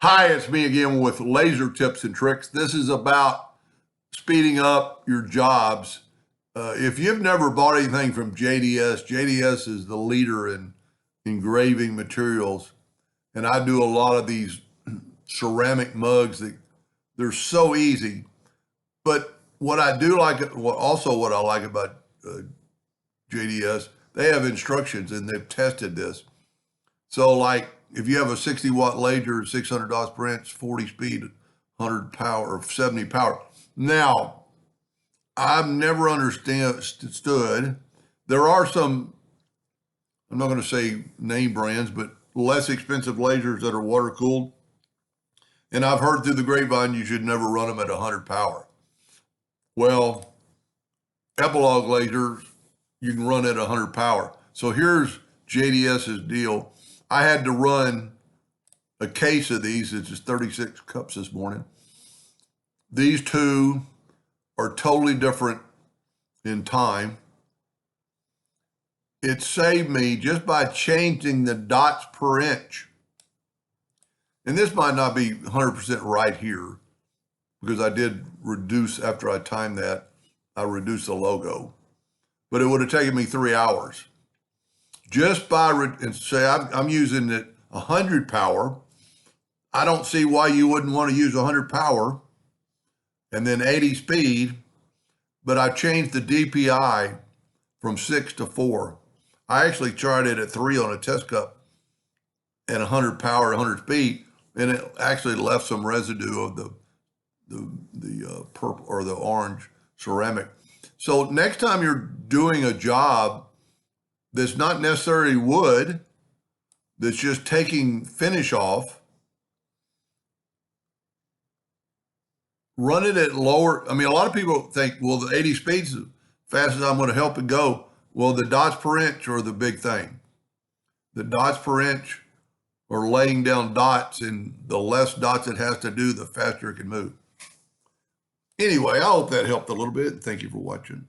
Hi, it's me again with laser tips and tricks. This is about speeding up your jobs. If you've never bought anything from JDS, JDS is the leader in engraving materials. And I do a lot of these ceramic mugs that they're so easy. But what I do like, what I like about JDS, they have instructions and they've tested this. So like if you have a 60-watt laser, $600 per inch, 40 speed, 100 power, or 70 power. Now, I've never understood, there are some, I'm not going to say name brands, but less expensive lasers that are water cooled. And I've heard through the grapevine you should never run them at 100 power. Well, epilogue lasers, you can run at 100 power. So here's JDS's deal. I had to run a case of these. It's just 36 cups this morning. These two are totally different in time. It saved me just by changing the dots per inch. And this might not be 100% right here because I did reduce, after I timed that, I reduced the logo. But it would have taken me 3 hours. Just by, and say I'm using it 100 power, I don't see why you wouldn't want to use 100 power and then 80 speed, but I changed the DPI from 6 to 4. I actually tried it at 3 on a test cup and 100 power, 100 speed, and it actually left some residue of the purple or the orange ceramic. So next time you're doing a job that's not necessarily wood, that's just taking finish off, run it at lower. I mean, a lot of people think, well, the 80 speeds as fast as I'm going to help it go. Well, the dots per inch are the big thing. The dots per inch are laying down dots, and the less dots it has to do, the faster it can move. Anyway, I hope that helped a little bit. Thank you for watching.